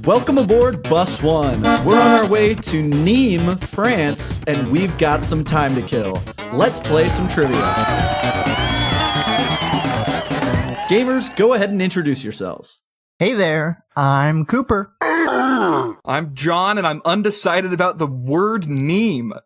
Welcome aboard Bus One. We're on our way to Nîmes, France, and we've got some time to kill. Let's play some trivia. Gamers, go ahead and introduce yourselves. Hey there, I'm Cooper. I'm John, and I'm undecided about the word Nîmes.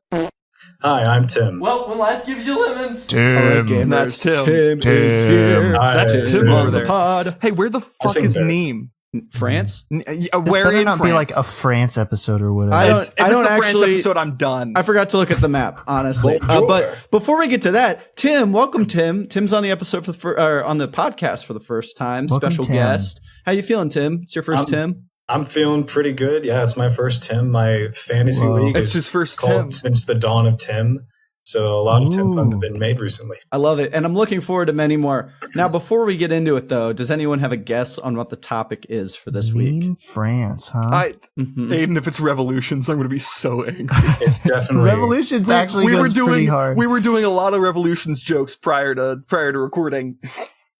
Hi, I'm Tim. Well, when life gives you lemons. Tim. That's Tim. Tim is here. Hi, That's Tim over there. The pod. Hey, where the fuck is Nîmes? France? This Where better in not France? be like a France episode or whatever. I don't If it's the France actually- episode, I'm done. I forgot to look at the map, honestly. Bonjour. But before we get to that, Tim, welcome, Tim. Tim's on the episode on the podcast for the first time. Welcome, Special Tim. guest. How you feeling, Tim? It's your first Tim. I'm feeling pretty good. Yeah, it's my first Tim. My fantasy Whoa. league It's is his first called Tim. since the dawn of Tim. So a lot of Tim puns Ooh. have been made recently. I love it, and I'm looking forward to many more. Now, before we get into it, though, does anyone have a guess on what the topic is for this week? Nîmes, France, huh? Mhm. Aiden, if it's revolutions, I'm going to be so angry. It's definitely Revolutions actually goes pretty hard. We were doing a lot of revolutions jokes prior to recording.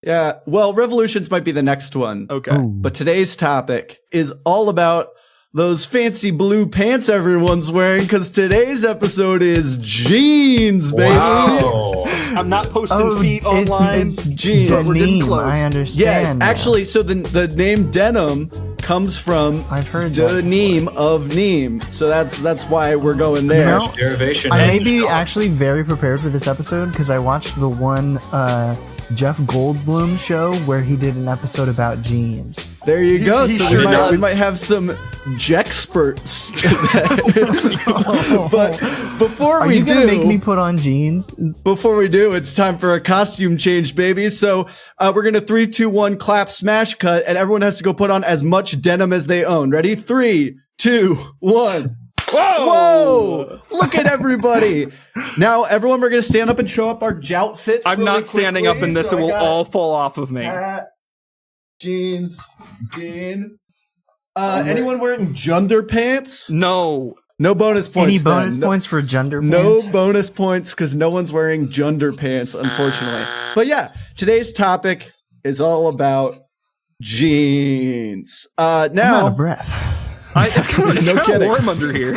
Yeah, well, Revolutions might be the next one. Okay. Ooh. But today's topic is all about those fancy blue pants everyone's wearing, because today's episode is jeans, baby. Wow. I'm not posting feet online. It's Jeans. We're getting denim, close. I Yeah, understand. now. actually, so the name denim comes from I've heard that denim of Nîmes, so that's why we're going there. You know, First derivation. I may and be Sean. actually very prepared for this episode because I watched the one Jeff Goldblum show where he did an episode about jeans. There you go. he So sure we does. might have some Jexperts today. But before Are we you gonna do, make me put on jeans? before we do, it's time for a costume change, baby. So we're gonna 3, 2, 1, clap, smash, cut, and everyone has to go put on as much denim as they own. Ready? 3, 2, 1. Whoa! Look at everybody. Now, everyone, we're going to stand up and show up our jout fits. I'm really not standing up quickly. in this. So It I will got all fall off of me. hat, jeans, jean. Anyone wearing junder pants? No. No bonus points. Any then. bonus points for gender No pants? bonus points because no one's wearing junder pants, unfortunately. But yeah, today's topic is all about jeans. I'm Now, out of breath. It's kind of No kidding. warm under here.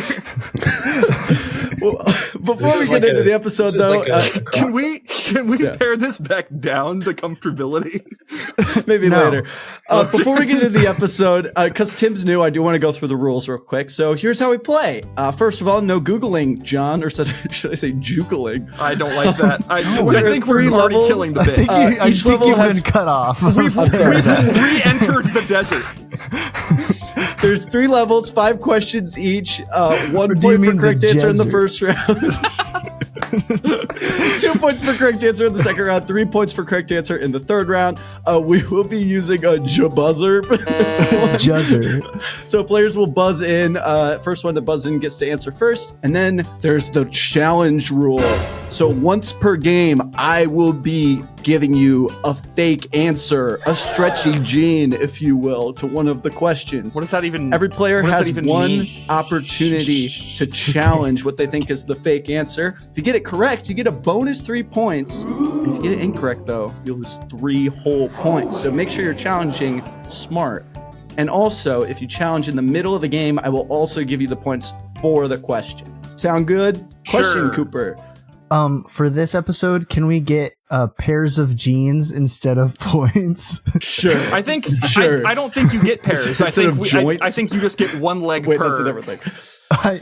well, before we This is get like into a- the episode, this is though, like a crop Can we Yeah. pare this back down to comfortability? maybe No. later. Before we get into the episode, because Tim's new, I do want to go through the rules real quick. So here's how we play. First of all, no Googling, John, or should I say juggling? I don't like that. I There are think we're 3 already levels. killing the I bit. think, I each think level you've has- been cut off. We've sorry. re-entered the desert. There's 3 levels, 5 questions each, 1 do you point for mean correct the answer in the desert? first round. 2 points for correct answer in the second round, 3 points for correct answer in the third round. We will be using a buzzer for this one. Juzzer. So players will buzz in. First one to buzz in gets to answer first. And then there's the challenge rule. So once per game, I will be giving you a fake answer, a stretchy gene, if you will, to one of the questions. What does that even? Every player what does has that even one mean? opportunity to challenge what they think is the fake answer. If you get it correct, you get a bonus 3 points. If you get it incorrect, though, you'll lose 3 whole points. So make sure you're challenging smart. And also, if you challenge in the middle of the game, I will also give you the points for the question. Sound good? Question, Sure. Cooper. For this episode, can we get pairs of jeans instead of points? Sure. I think. Sure. I don't think you get pairs. I Instead think. of I joints? think you just get one leg Wait, per. that's a different thing.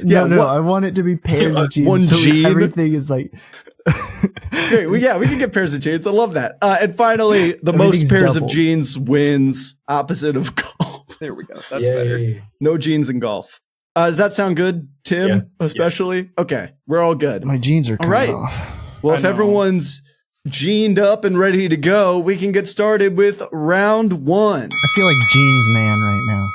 No, what- I want it to be pairs of jeans. One so jean? everything is like Great. We can get pairs of jeans. I love that. And finally, the most Everything's pairs double. of jeans wins. Opposite of golf. There we go. That's Yay. better. No jeans in golf. Does that sound good, Tim? Yeah. Especially? Okay, we're all good. my jeans are cut right. off. Well, I if know. everyone's jeaned up and ready to go, we can get started with round 1. I feel like jeans man right now.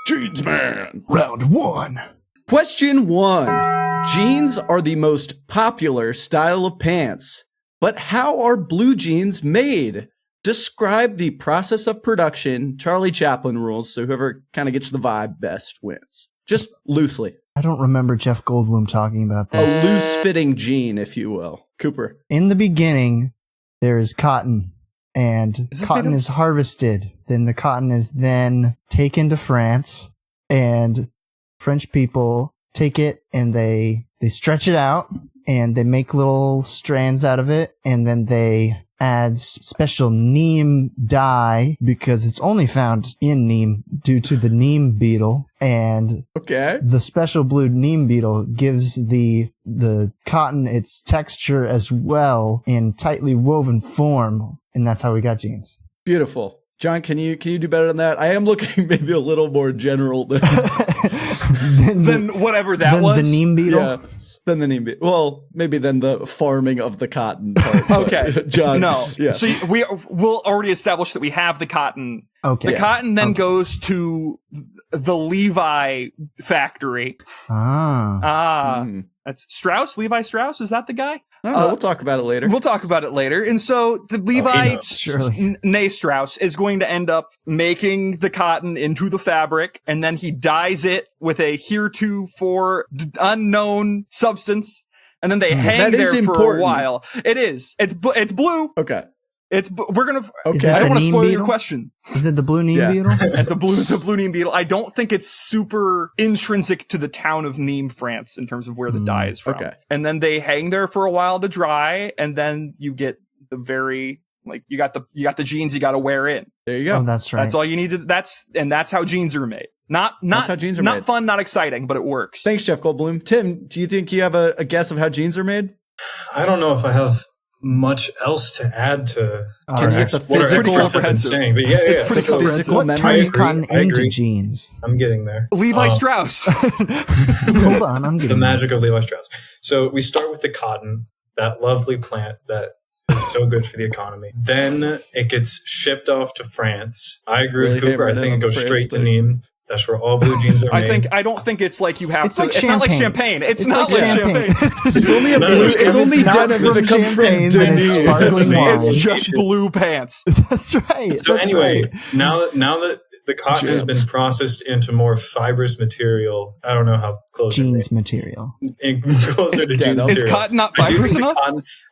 Jeans man. Round 1. Question 1. Jeans are the most popular style of pants, but how are blue jeans made? Describe the process of production, Charlie Chaplin rules, so whoever kind of gets the vibe best wins. Just loosely. I don't remember Jeff Goldblum talking about A this. loose-fitting jean, if you will. Cooper. In the beginning, there is cotton, and Is this cotton made of- is harvested. Then the cotton is then taken to France, And French people take it and they stretch it out and they make little strands out of it, and then they add special neem dye because it's only found in neem due to the neem beetle. And the special blue neem beetle gives the cotton its texture as well in tightly woven form, and that's how we got jeans. Beautiful. John, can you do better than that? I am looking maybe a little more general than whatever that was. The neem beetle? Yeah. Than the neem beetle. Well, maybe than the farming of the cotton part. Okay. John. No. Yeah. So we'll already establish that we have the cotton. Okay. The cotton then goes to the Levi factory. That's Strauss? Levi Strauss? Is that the guy? I don't know. We'll talk about it later. We'll talk about it later. And so the Levi Strauss is going to end up making the cotton into the fabric, and then he dyes it with a heretofore unknown substance, and then they hang there for a while. It is. It's blue. Okay. We're gonna. Okay. I don't want to spoil beetle? your question. Is it the blue neem beetle? At the blue neem beetle. I don't think it's super intrinsic to the town of Nîmes, France, in terms of where the dye is from. Okay. And then they hang there for a while to dry, and then you get the very you got the jeans you got to wear in. There you go. Oh, that's right. That's all you need to. That's how jeans are made. Not how jeans are made. Not fun, not exciting, but it works. Thanks, Jeff Goldblum. Tim, do you think you have a guess of how jeans are made? I don't know if I have much else to add to can you get the physical saying, but it's pretty comprehensive. What turns cotton into jeans? I'm getting there. Levi Strauss. Hold on, I'm getting the magic of Levi Strauss. So we start with the cotton, that lovely plant that is so good for the economy. Then it gets shipped off to France. I agree with Cooper. I think it goes straight to Nîmes. That's where all blue jeans are made. I don't think it's like you have it's to. Like it's not like champagne. It's not like champagne. It's only a blue. It's only denim when it comes from Denise. It's just blue pants. That's right. So anyway, now that the cotton has been processed into more fibrous material, I don't know how close jeans material. Closer to jeans material. Is cotton not fibrous enough?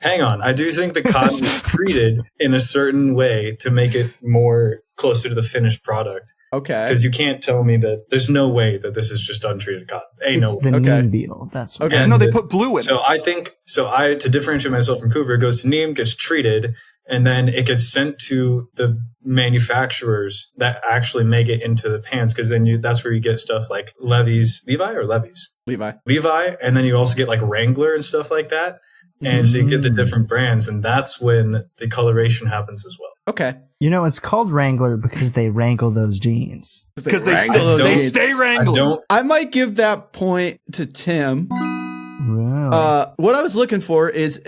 Hang on. I do think the cotton is treated in a certain way to make it more closer to the finished product. Okay. Because you can't tell me that there's no way that this is just untreated cotton. It's the neem beetle. That's what. Okay. No, they put blue in it. So I think to differentiate myself from Cooper, it goes to neem, gets treated, and then it gets sent to the manufacturers that actually make it into the pants. Because then that's where you get stuff like Levi, and then you also get like Wrangler and stuff like that. And so you get the different brands, and that's when the coloration happens as well. Okay. You know, it's called Wrangler because they wrangle those jeans. Because they stay wrangled. I might give that point to Tim. Really? What I was looking for is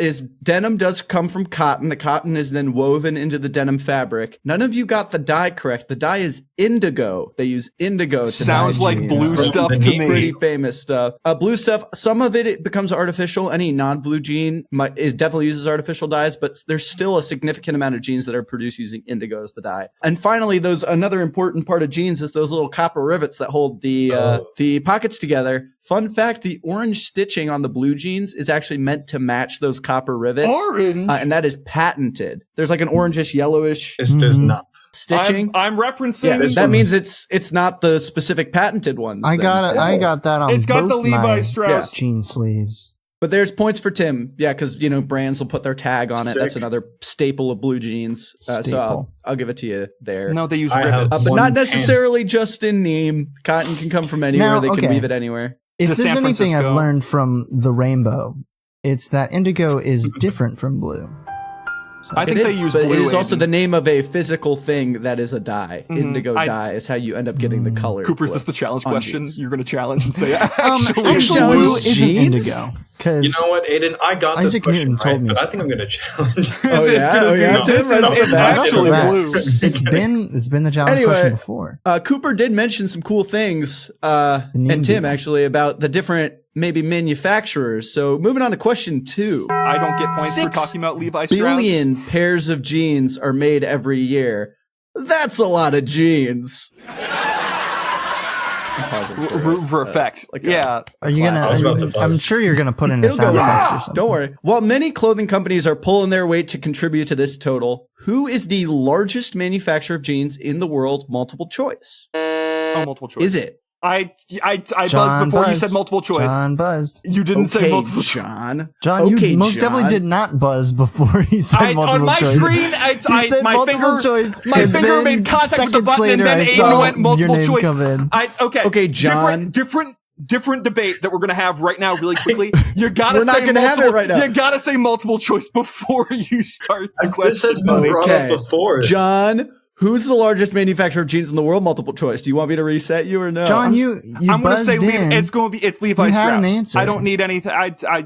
denim does come from cotton. The cotton is then woven into the denim fabric. None of you got the dye correct. The dye is indigo. They use indigo to Sounds dye like jeans. blue stuff to me. Pretty famous stuff. Blue stuff. Some of it becomes artificial. Any non-blue jean definitely uses artificial dyes, but there's still a significant amount of jeans that are produced using indigo as the dye. And finally, another important part of jeans is those little copper rivets that hold the pockets together. Fun fact, the orange stitching on the blue jeans is actually meant to match those copper rivets. Orange? And that is patented. There's like an orangish, yellowish This does not. stitching. I'm referencing... Yeah, that means it's not the specific patented ones. I got that on It's got both the Levi my Strauss jean sleeves. But there's points for Tim. Yeah, because, brands will put their tag on it. That's another staple of blue jeans. So I'll give it to you there. No, they use rivets. But not necessarily just in Nîmes. Cotton can come from anywhere. They can weave it anywhere. If there's anything I've learned from the rainbow, it's that indigo is different from blue. So I think they use blue. But it is also the name of a physical thing that is a dye. Indigo dye is how you end up getting the color. Cooper, is this the challenge question? Jeans. You're going to challenge and say, actually blue isn't indigo. You know what, Aidan? I got this question right, but I think I'm going to challenge. It's actually blue. It's been the challenge question before. Cooper did mention some cool things, and Tim actually, about the different maybe manufacturers. So moving on to question 2. I don't get points for talking about Levi Strauss. 6 billion pairs of jeans are made every year. That's a lot of jeans. For effect. Are you gonna? I'm sure you're gonna put in a sound effect or something. Don't worry. While many clothing companies are pulling their weight to contribute to this total, who is the largest manufacturer of jeans in the world? Multiple choice. Multiple choice. Is it I buzzed before you said multiple choice. John buzzed. You didn't say multiple choice. John. John, okay, you most John. definitely did not buzz before he said multiple choice. On my screen, my finger made contact with the button, and then Aidan went multiple choice. Okay, John. Different debate that we're gonna have right now, really quickly. You gotta we're say not gonna have it right now. You gotta say multiple choice before you start the question. This has been brought up before. John, who's the largest manufacturer of jeans in the world? Multiple choice. Do you want me to reset you or no? John, I'm gonna say it's Levi Strauss. An answer. I don't need anything.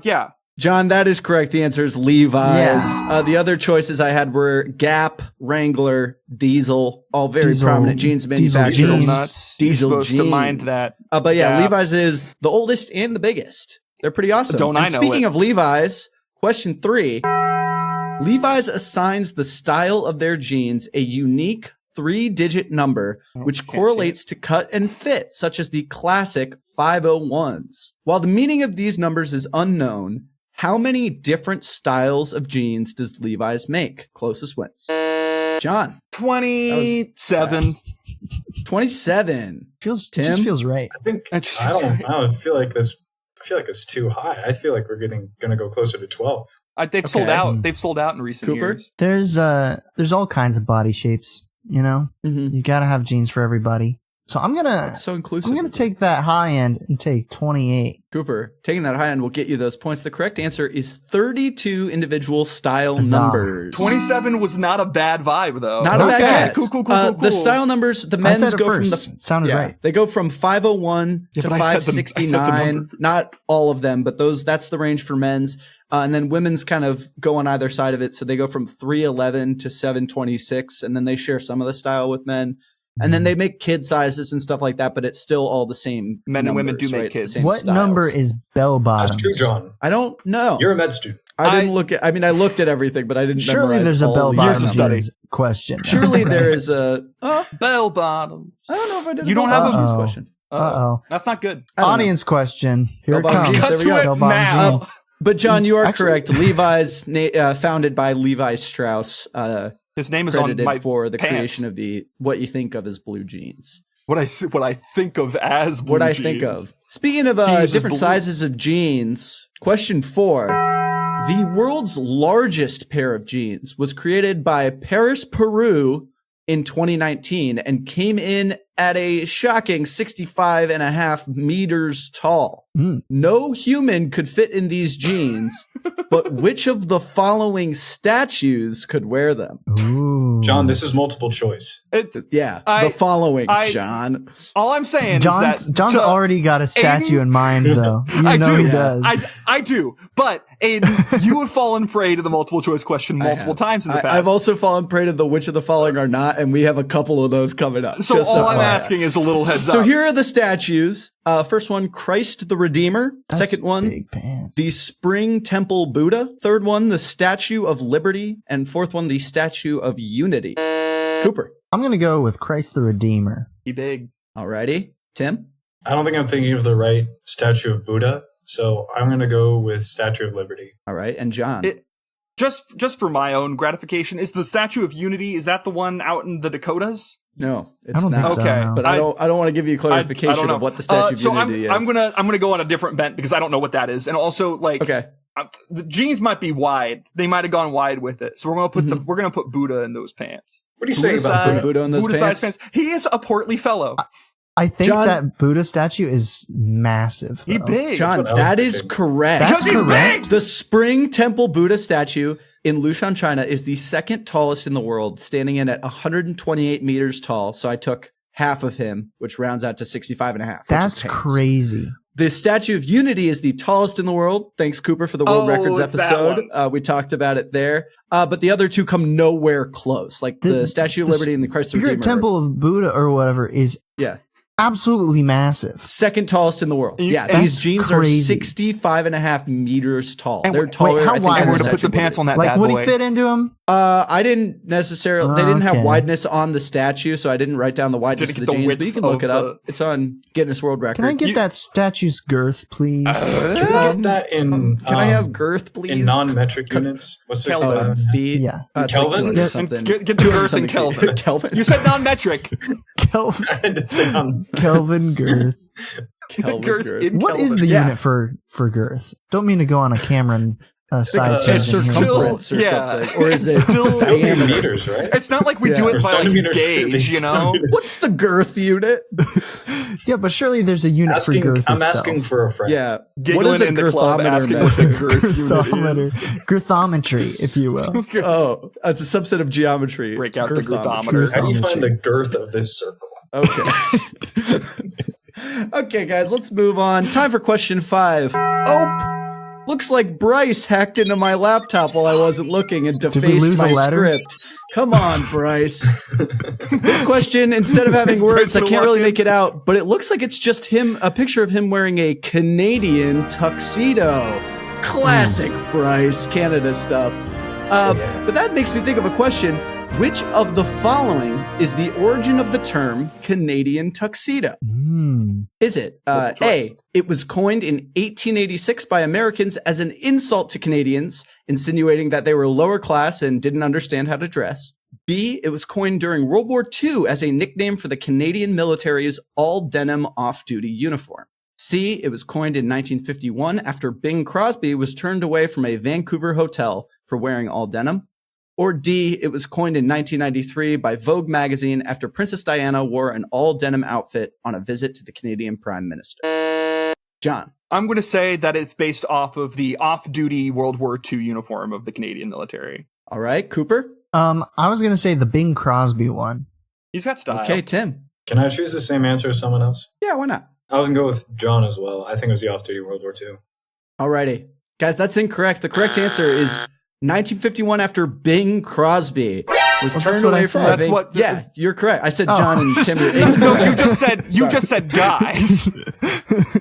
Yeah. John, that is correct. The answer is Levi's. Yeah. The other choices I had were Gap, Wrangler, Diesel, all very prominent jeans manufacturers. Diesel jeans. Supposed to mind that. But yeah, Levi's is the oldest and the biggest. They're pretty awesome. Speaking of Levi's, question 3. Levi's assigns the style of their jeans a unique 3-digit number, which correlates to cut and fit, such as the classic 501s. While the meaning of these numbers is unknown, how many different styles of jeans does Levi's make? Closest wins. John. 27. 27. Just feels right. I don't feel like this. I feel like it's too high. I feel like we're gonna go closer to 12. They've sold out. They've sold out in recent years. There's all kinds of body shapes. You know, you gotta have jeans for everybody. So that's so inclusive. I'm gonna take that high end and take 28. Cooper, taking that high end will get you those points. The correct answer is 32 individual style numbers. 27 was not a bad vibe, though. Not a bad guess. Cool. The style numbers, the men's go first. from it sounded right. They go from 501 to 569. Not all of them, but that's the range for men's. And then women's kind of go on either side of it. So they go from 311 to 726, and then they share some of the style with men. And then they make kid sizes and stuff like that, but it's still all the same. Men and women do make kids. What number is bell bottoms? That's true, John. I don't know. You're a med student. I looked at everything, but I didn't surely memorize there's a bell bottoms question. Surely there is a bell bottoms. I don't know if I did. You don't have a question. That's not good. Audience question. Here it comes. Cut to it now. But John, you are correct. Levi's, founded by Levi Strauss. His name is on my for the pants. creation of what you think of as blue jeans. What I think of as blue jeans. Think of. Speaking of different sizes of jeans, question 4. The world's largest pair of jeans was created by Paris, Peru in 2019 and came in at a shocking 65.5 meters tall. No human could fit in these jeans, but which of the following statues could wear them? Ooh. John, this is multiple choice. The following, John. All I'm saying John's is that... John's already got a statue in mind, though. He does. I do. But, Aidan, you have fallen prey to the multiple choice question multiple times in the past. I've also fallen prey to the which of the following are not, and we have a couple of those coming up. So all I'm asking is a little heads up. So here are the statues. First one, Christ the Redeemer. That's Second one, big pants. the Spring Temple Buddha. Third one, the Statue of Liberty. And fourth one, the Statue of Unity. Cooper. I'm going to go with Christ the Redeemer. Be big. Alrighty. Tim? I don't think I'm thinking of the right Statue of Buddha, so I'm going to go with Statue of Liberty. All right. And John? Just for my own gratification, is the Statue of Unity, is that the one out in the Dakotas? No, it's I don't not. think so, okay, no. But I don't want to give you clarification of what the Statue of Unity is. I'm gonna go on a different bent because I don't know what that is, and also the jeans might be wide. They might have gone wide with it, so we're gonna put Buddha in those pants. What are you saying about Buddha in those pants? He is a portly fellow. I think that Buddha statue is massive. Though. He's big. John, that is correct. Because he's big. The Spring Temple Buddha statue in Lushan, China is the second tallest in the world, standing in at 128 meters tall. So I took half of him, which rounds out to 65.5. That's crazy. The Statue of Unity is the tallest in the world. Thanks, Cooper, for the World Records episode. We talked about it there. But the other two come nowhere close. Like the Statue of Liberty and the Christ the Redeemer. Temple of Buddha or whatever is absolutely massive. Second tallest in the world. These jeans are 65.5 meters tall. And they're taller. How wide? We're gonna put some pants on that. Like, bad would boy. he fit into them? I didn't necessarily. They didn't have wideness on the statue, so I didn't write down the wideness of the jeans. But you can look it up. It's on Guinness World Record. Can I get that statue's girth, please? Can I get that in? Can I have girth, please? In non-metric units? What's Kelvin feet? Yeah, Kelvin. Get the girth in Kelvin. Kelvin. You said non-metric. Kelvin. I didn't say non. Kelvin girth. Kelvin Girth girth. in What Kelvin. is the Yeah. unit for girth? Don't mean to go on a Cameron size It's tangent here. circumference or something. Or is it still That would be diameter? meters, right? It's not like we Yeah. do Or it by like centimeters, gauge, you know? What's the girth unit? Yeah, but surely there's a unit for girth I'm itself. asking for a friend. Yeah. Giggling what is a in the club, girthometer asking what the measure? girth unit is. Girthometry, if you will. Oh, it's a subset of geometry. Break out the Girthometry. girthometer. How do you find the girth of this circle? Okay. Okay, guys, let's move on. Time for question 5. Oh, looks like Bryce hacked into my laptop while I wasn't looking and we defaced lose a my letter? script. Come on, Bryce. This question, instead of having Is words, Bryce I gonna can't really walk in? make it out, but it looks like it's just him, a picture of him wearing a Canadian tuxedo. Classic Bryce, Canada stuff. Yeah. But that makes me think of a question. Which of the following is the origin of the term Canadian tuxedo? Is it Multiple A, choice. it was coined in 1886 by Americans as an insult to Canadians, insinuating that they were lower class and didn't understand how to dress? B, it was coined during World War II as a nickname for the Canadian military's all-denim off-duty uniform? C, it was coined in 1951 after Bing Crosby was turned away from a Vancouver hotel for wearing all denim? Or D, it was coined in 1993 by Vogue magazine after Princess Diana wore an all-denim outfit on a visit to the Canadian Prime Minister. John. I'm going to say that it's based off of the off-duty World War II uniform of the Canadian military. All right, Cooper. I was gonna say the Bing Crosby one. He's got style. Okay, Tim. Can I choose the same answer as someone else? Yeah, why not? I was going to go with John as well. I think it was the off-duty World War II. All righty. Guys, that's incorrect. The correct answer is 1951 after Bing Crosby was Well, turned that's what I away from said. a That's Bing- what- Yeah, you're correct. I said Oh. John and Tim were No, incorrect. you just said guys.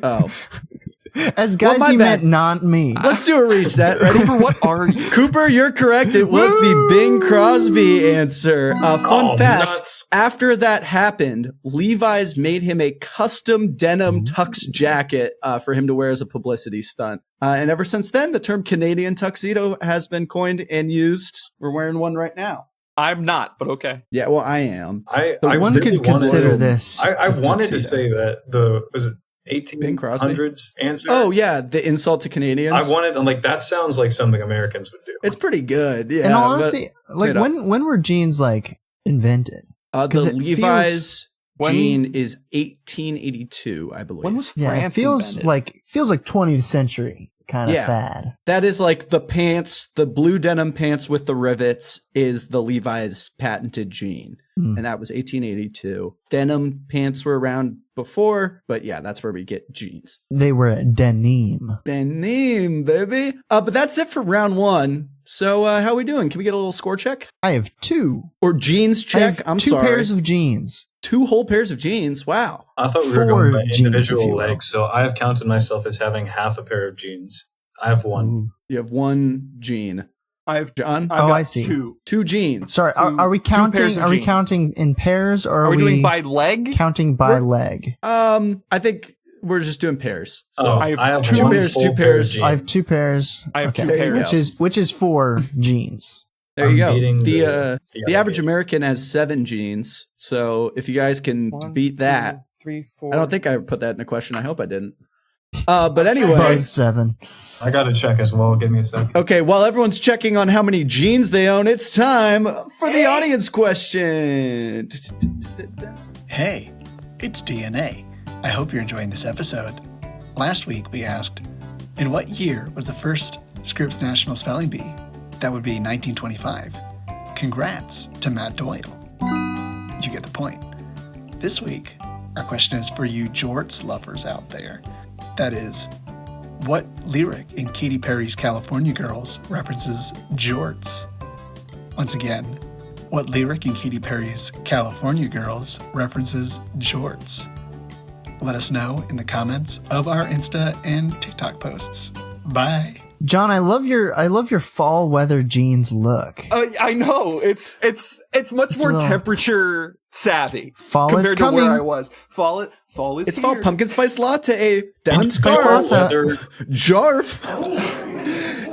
Oh. As guys, my you bad. meant not me. Let's do a reset. Ready? Cooper, what are you? Cooper, you're correct. It was the Bing Crosby answer. Fun fact, nuts. after that happened, Levi's made him a custom denim tux jacket for him to wear as a publicity stunt. And ever since then, the term Canadian tuxedo has been coined and used. We're wearing one right now. I'm not, but okay. Yeah, well, I am. I One really could wanted consider to- this. I a wanted to tuxedo. say that was it Bing Crosby? 1800s answer? Oh, yeah, the insult to Canadians. I wanted, I'm like, that sounds like something Americans would do. It's pretty good. Yeah. In all but, honesty, like straight up. when were jeans like invented? the 'cause it Levi's When- jean is 1882, I believe. When was Yeah, it France feels invented? like 20th century kind of Yeah. fad. That is like the pants, the blue denim pants with the rivets is the Levi's patented jean. Mm. And that was 1882. Denim pants were around before, but yeah, that's where we get jeans. They were denim. Denim, baby. But that's it for round 1. So how are we doing? Can we get a little score check? I have two. Or jeans I check? have I'm two sorry. pairs of jeans. 2 whole pairs of jeans. Wow. I thought we were Four going by jeans, if individual you will. legs, so I have counted myself as having half a pair of jeans. I have one. Ooh. You have 1 jean. I've John? I've Oh, got I see. 2. 2 jeans. Sorry, Two- are we two pairs counting? of Are we jeans. counting in pairs, or Are we doing by leg? counting by leg? I think we're just doing pairs. So Oh, I have I have two one pairs, full two pair of pairs. jeans. I have 2 pairs. I have two There you pairs. go. which is 4 jeans. there you I'm go. beating The the average idea. American has 7 jeans. So if you guys can 1, beat that, 2, 3, 4. I don't think I put that in a question. I hope I didn't. But anyway, Buzz 7. I got to check as well. Give me a second. okay, while everyone's checking on how many jeans they own, it's time for the audience question. Hey, it's DNA. I hope you're enjoying this episode. Last week we asked, in what year was the first Scripps National Spelling Bee? That would be 1925. Congrats to Matt Doyle. You get the point. This week, our question is for you jorts lovers out there. That is, what lyric in Katy Perry's California Girls references jorts? Once again, what lyric in Katy Perry's California Girls references jorts? Let us know in the comments of our Insta and TikTok posts. Bye. John, I love your fall weather jeans look. I know it's much It's more a little- temperature savvy Fall is compared to coming. where I was. Fall is It's here. called pumpkin spice latte, denim Pumpkin spice scarf, latte. jarf.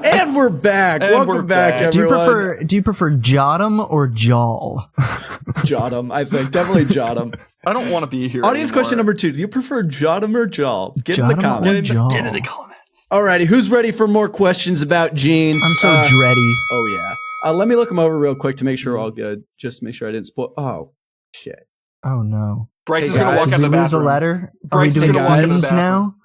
And we're back. Welcome back, everyone. Do you prefer Jottum or Jal? Jottum, I think. Definitely Jottum. I don't want to be here Audience anymore. question number 2. Do you prefer Jottum or Jal? Get in the comments. Get in the comments. Alrighty, who's ready for more questions about genes? I'm so dready. Oh, yeah. Let me look them over real quick to make sure we're all good. Just to make sure I didn't spoil. Oh, shit. Oh, no. Bryce is going to walk out the bathroom. Did we lose a letter? Bryce Are we doing beans now?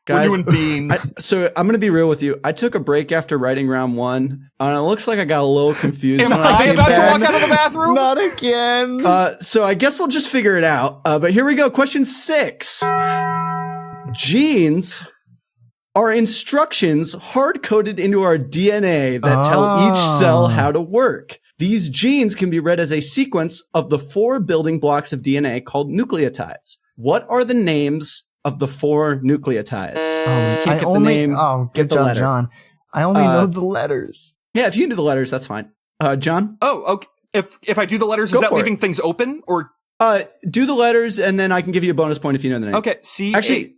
Guys, we're doing beans. So I'm going to be real with you. I took a break after writing round 1, and it looks like I got a little confused. Am I about to walk out of the bathroom? Not again. So I guess we'll just figure it out. But here we go. Question 6. Genes are instructions hard-coded into our DNA that tell each cell how to work. These genes can be read as a sequence of the 4 building blocks of DNA called nucleotides. What are the names of the 4 nucleotides? Good job, John. I only know the letters. Yeah, if you can do the letters, that's fine. John? Oh, okay. If I do the letters, is that leaving things open or? Do the letters, and then I can give you a bonus point if you know the names. Okay,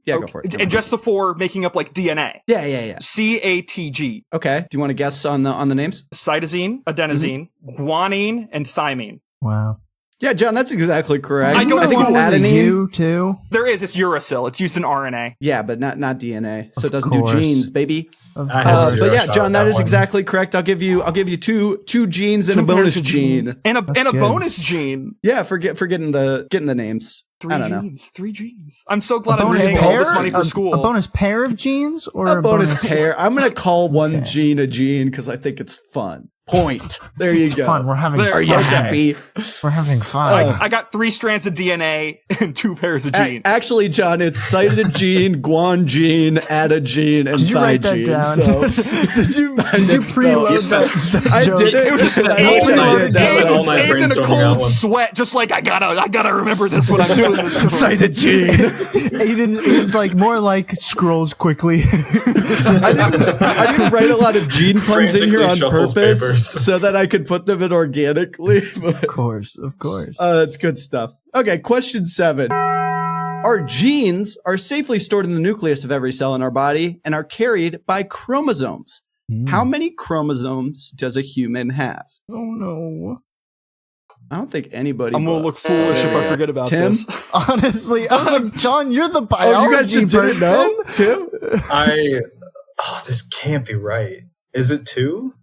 go for it. And just the 4 making up like DNA. Yeah. CATG. Okay. Do you want to guess on the names? Cytosine, adenosine, guanine, and thymine. Wow. Yeah, John, that's exactly correct. I think it's adenine. U too. There is. It's uracil. It's used in RNA. Yeah, but not DNA. So it doesn't do genes, baby. But yeah, John, that is exactly correct. I'll give you two genes and a bonus gene. And a bonus gene. Yeah, for getting the names. 3 genes. 3 genes. I'm so glad I'm paying all this money for school. A bonus pair of genes or a bonus pair? I'm gonna call one gene a gene because I think it's fun. Point. There you go. Fun. We're having fun. Are you happy? We're having fun. I got 3 strands of DNA and 2 pairs of genes. Actually, John, it's cytogene, guanine, adagene, and thygene. Did you write that down? Did you preload that I joke? did it. It was just Aidan in a cold sweat, just like I gotta remember this when I'm doing this. Cytogene. Aidan is like more like scrolls quickly. I didn't write a lot of gene puns in here on purpose so that I could put them in organically. Of course. That's good stuff. Okay, question 7. Our genes are safely stored in the nucleus of every cell in our body and are carried by chromosomes. How many chromosomes does a human have? Oh, no. I don't think anybody. I'm gonna look foolish if I forget about this. Honestly, I was like, John, you're the biology you guys just didn't know? Tim? This can't be right. Is it 2?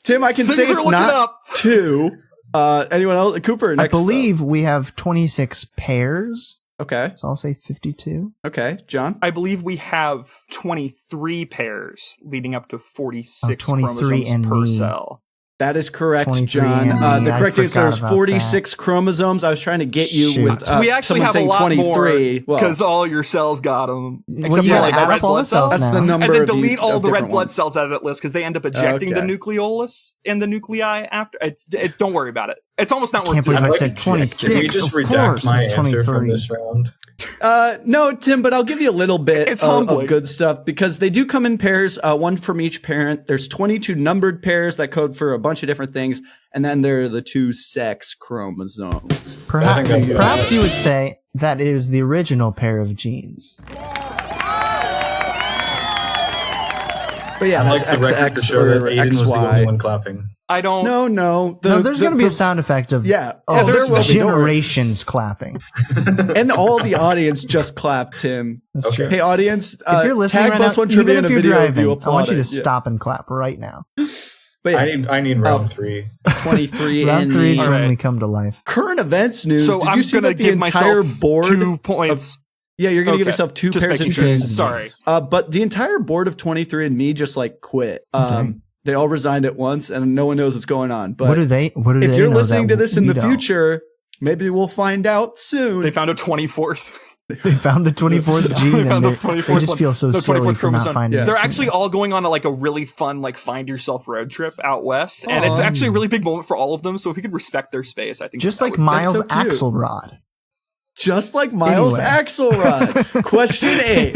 Tim, I can say it's not 2. Anyone else? Cooper, next I believe we have 26 pairs. Okay. So I'll say 52. Okay. John? I believe we have 23 pairs leading up to 46 23 chromosomes per cell. That is correct, John. The correct answer is 46 chromosomes. I was trying to get you with we actually have a lot 23 because all your cells got them. Except for like red blood cells. That's the number. And then delete all the red blood cells out of that list because they end up ejecting the nucleolus and the nuclei after. Don't worry about it. It's almost not worth doing. I said 26. Can we just redact my answer from this round? No, Tim, but I'll give you a little bit of good stuff because they do come in pairs, one from each parent. There's 22 numbered pairs that code for a bunch of different things, and then there are the 2 sex chromosomes. Perhaps you would say that it is the original pair of genes. But yeah, I'd like the record to show that Aidan was the only one clapping. I don't. No. There's going to be a sound effect of there's generations clapping, and all the audience just clapped. Tim, that's true. Hey, audience, if you're listening tag right plus now, one trivia even in if a you're video, driving, I want you to stop and clap right now. But I need round 3. 23. Round 3 is when we come to life. Current events news. So Did you see that the entire board 2 points? Yeah, you're going to give yourself 2 pairs of genes. Sorry. But the entire board of 23andMe just quit. They all resigned at once, and no one knows what's going on. But what do they? If you're listening to this in the future, maybe we'll find out soon. They found a 24th. They found the 24th gene, and they just feel so silly for not finding it. They're actually all going on a really fun find yourself road trip out west, and it's actually a really big moment for all of them. So if we could respect their space, I think just like Miles Axelrod. Just like Miles Axelrod. Question 8.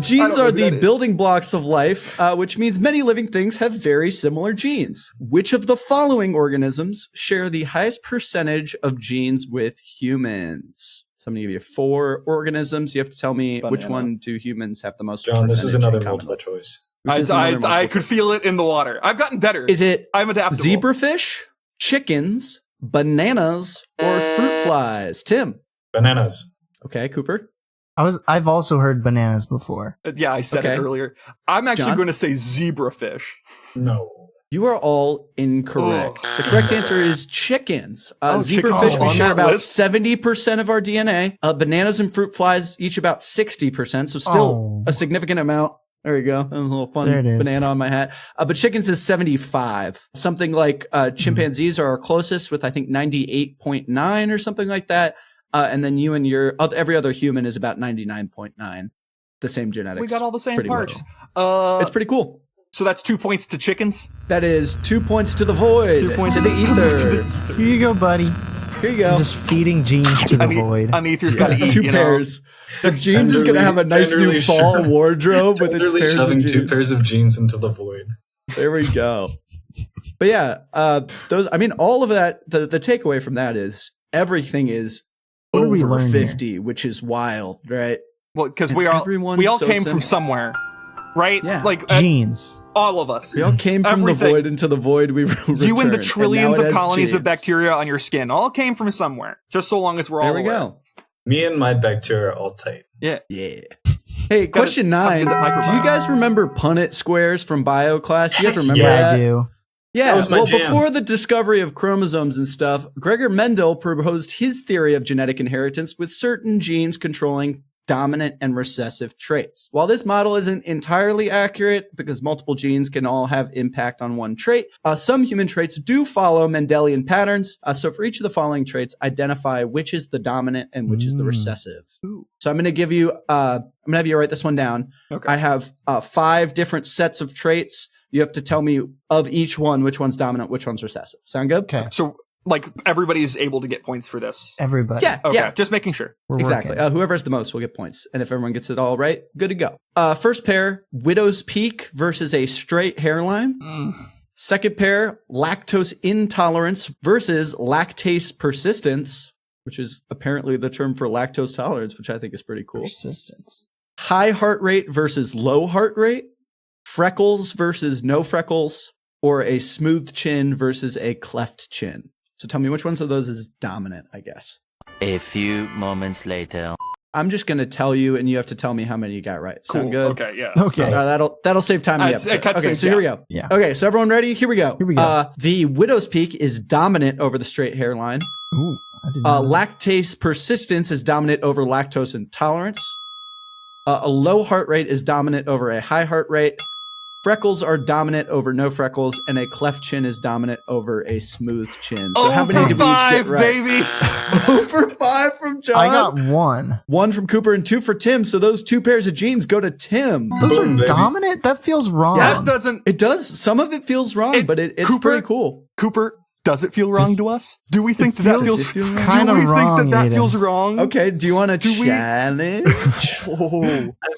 Genes are the building blocks of life, which means many living things have very similar genes. Which of the following organisms share the highest percentage of genes with humans? So I'm going to give you 4 organisms. You have to tell me which one do humans have the most. John, this is percentage another in common multiple with. choice. I could feel it in the water. I've gotten better. Is it I'm adaptable. zebrafish, chickens, bananas, or fruit flies? Tim. Bananas. Okay, Cooper. I've also heard bananas before. Yeah, I said it earlier. I'm actually going to say zebrafish. No. You are all incorrect. The correct answer is chickens. Zebrafish, chickens we on share that about list? 70% of our DNA. Bananas and fruit flies each about 60%, so still a significant amount. There you go. That was a little fun banana on my hat. But chickens is 75. Something like chimpanzees are our closest with, I think, 98.9 or something like that. And then you and every other human is about 99.9. The same genetics. We got all the same parts. It's pretty cool. So that's 2 points to chickens? That is 2 points to the void. 2 points to the ether. Here you go, buddy. Here you go. I'm just feeding genes to the void. An ether's got to eat, 2 pairs. The jeans is going to have a nice new fall wardrobe with its pairs of jeans. 2 pairs of jeans into the void. There we go. But yeah, all of that, the takeaway from that is everything is over 50, here? Which is wild, right? Well, because we all came from somewhere, right? Yeah. Like genes. All of us. We all came from the void into the void we returned. You and the trillions of colonies of bacteria on your skin all came from somewhere. Just so long as we're all there we aware. Go. Me and my bacteria are all tight. Yeah. Hey, question 9. Do you guys remember Punnett squares from bio class? You guys remember that? I do. Yeah, that was my jam. Before the discovery of chromosomes and stuff, Gregor Mendel proposed his theory of genetic inheritance with certain genes controlling dominant and recessive traits. While this model isn't entirely accurate because multiple genes can all have impact on one trait, some human traits do follow Mendelian patterns. So for each of the following traits, identify which is the dominant and which is the recessive. Ooh. So I'm going to give you, I'm going to have you write this one down. Okay. I have 5 different sets of traits. You have to tell me of each one, which one's dominant, which one's recessive. Sound good? Okay. So, like, everybody's able to get points for this. Everybody. Yeah. Okay. Yeah. Just making sure. Exactly. Whoever has the most will get points. And if everyone gets it all right, good to go. First pair, widow's peak versus a straight hairline. Second pair, lactose intolerance versus lactase persistence, which is apparently the term for lactose tolerance, which I think is pretty cool. Persistence. High heart rate versus low heart rate. Freckles versus no freckles, or a smooth chin versus a cleft chin. So tell me which ones of those is dominant, I guess. A few moments later. I'm just going to tell you, and you have to tell me how many you got right. Cool. Sound good? Okay, yeah. Okay. That'll save time in the episode. Okay, so here we go. Yeah. Okay, so everyone ready? Here we go. Here we go. The widow's peak is dominant over the straight hairline. Ooh, I didn't know that. Lactase persistence is dominant over lactose intolerance. A low heart rate is dominant over a high heart rate. Freckles are dominant over no freckles, and a cleft chin is dominant over a smooth chin. So how many did we each get right? Baby. Over 5 from John. I got 1. 1 from Cooper and 2 for Tim. So those 2 pairs of genes go to Tim. Those Boom, are baby. dominant? That feels wrong. Yeah, that doesn't. It does. Some of it feels wrong, but it's Cooper, pretty cool. Cooper, does it feel wrong to us? Do we think that feels kind of wrong? Do we think that Aidan. feels wrong? Okay, do you want to challenge?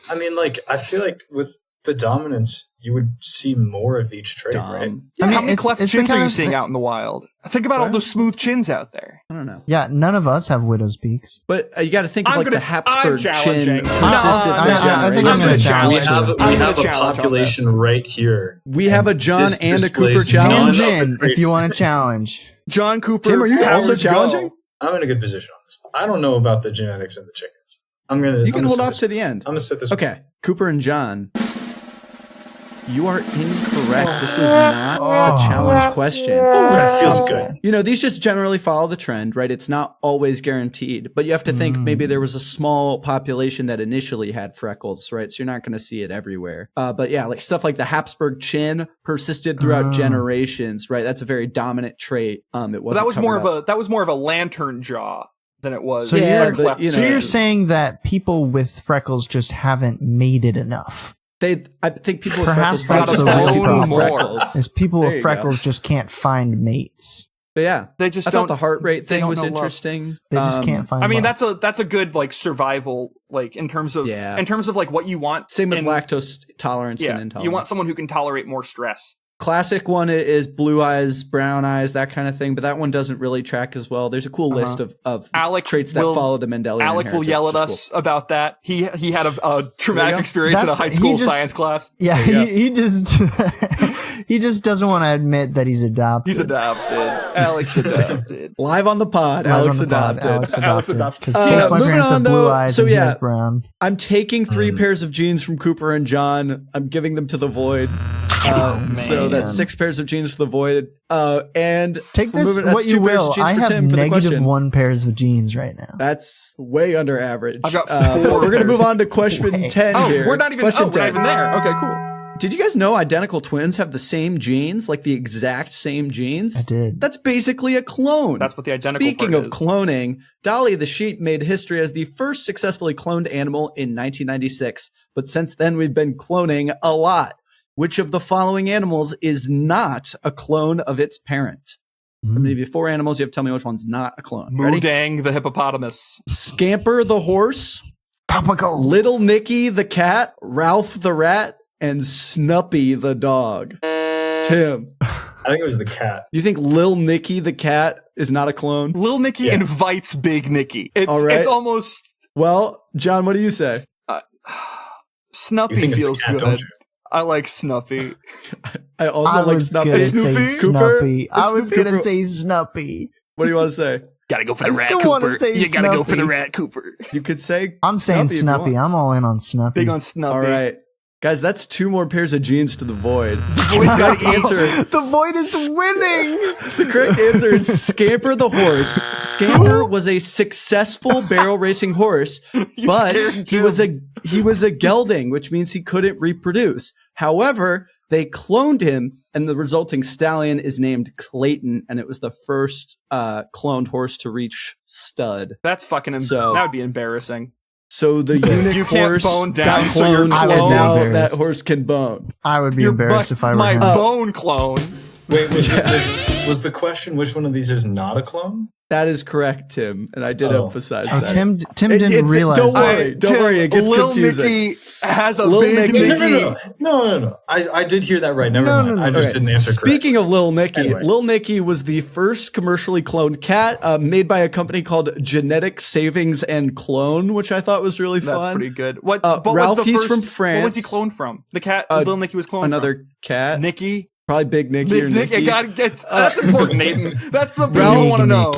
I mean, like, I feel like with the dominance, you would see more of each trait, right? Yeah, I mean, how many it's cleft the chins kind are you of seeing thing- out in the wild? Think about all those smooth chins out there. I don't know. Yeah, none of us have widow's peaks. But you got to think of I'm like the I'm Habsburg chin challenging. persistent I think I'm degeneration. gonna challenge We have I'm gonna a challenge on population right here. We have a John This and a Cooper displays challenge. Hands none of in the if you traits. want to challenge. John Cooper. Tim, are you also powers go. challenging? I'm in a good position on this. I don't know about the genetics in the chickens. You can hold off to the end. I'm gonna set this. Okay, Cooper and John. You are incorrect. This was not a challenge question. That feels good. You know, these just generally follow the trend, right? It's not always guaranteed, but you have to think maybe there was a small population that initially had freckles, right? So you're not going to see it everywhere. But yeah, like stuff like the Habsburg chin persisted throughout generations, right? That's a very dominant trait. It wasn't That was more covered of a lantern jaw than it was. So a yeah, cleft but, you So know, you're saying that people with freckles just haven't made it enough? I think people with Perhaps freckles that's don't the find real people with problem. freckles. Is people There with you freckles just can't find mates? But yeah, They just I thought don't- the heart rate they thing don't was know love. interesting. They just can't find I mean, love. that's a good like survival, like in terms of like what you want. Same with in- lactose tolerance and Yeah, intolerance. you want someone who can tolerate more stress. Classic one is blue eyes, brown eyes, that kind of thing, but that one doesn't really track as well. There's a cool list of traits that follow the Mendelian Alec will yell at us about that. He had a traumatic experience in a high school science class. Yeah, he just he just doesn't want to admit that he's adopted. He's adopted. Alex adopted. Live on the pod. Alex adopted. Alex adopted. Because both my parents have blue eyes and he has brown. I'm taking 3 pairs of genes from Cooper and John. I'm giving them to the void. So that's 6 pairs of genes for the void. And take this what you will. I have -1 pairs of genes right now. That's way under average. I've got 4. We're going to move on to question 10 here. We're not even there. Okay, cool. Did you guys know identical twins have the same genes, like the exact same genes? I did. That's basically a clone. That's what the identical Speaking part of cloning, Dolly the sheep made history as the first successfully cloned animal in 1996. But since then, we've been cloning a lot. Which of the following animals is not a clone of its parent? I'm going to give you 4 animals. You have to tell me which one's not a clone. Ready? Moodang the hippopotamus. Scamper the horse. Topical. Little Nicky the cat. Ralph the rat. And Snuppy the dog. Tim. I think it was the cat. You think Lil Nicky the cat is not a clone? Lil Nicky invites Big Nicky. It's almost... Well, John, what do you say? Snuppy feels cat, good. I like Snuppy. I also like Snuppy. Snoopy? I was going to say Snuppy. What do you want to say? Gotta go for the rat, Cooper. You gotta go for the rat, Cooper. You could say I'm saying Snuppy. I'm all in on Snuppy. Big on Snuppy. All right. Guys, that's 2 more pairs of genes to the void. The void's got to answer. The void is winning. The correct answer is Scamper the horse. Scamper was a successful barrel racing horse, but he was a gelding, which means he couldn't reproduce. However, they cloned him, and the resulting stallion is named Clayton, and it was the first cloned horse to reach stud. That's fucking that would be embarrassing. So the eunuch horse bone down, got cloned, so and now that horse can bone. I would be embarrassed if I were my him. bone clone. Wait, was the question which one of these is not a clone? That is correct, Tim, and I did emphasize that. Tim didn't realize. Don't worry, it gets confusing. Nicky has a big Nicky. No. I did hear that right. Never mind. I just didn't answer correctly. Speaking of Lil Nicky, Lil Nicky was the first commercially cloned cat made by a company called Genetic Savings and Clone, which I thought was really fun. That's pretty good. What Ralph, was the he's first, from France. What was he cloned from? The cat Lil Nicky was cloned another cat. Nicky. Probably Big Nicky or Nicky. That's important, Aidan. That's the thing I want to know.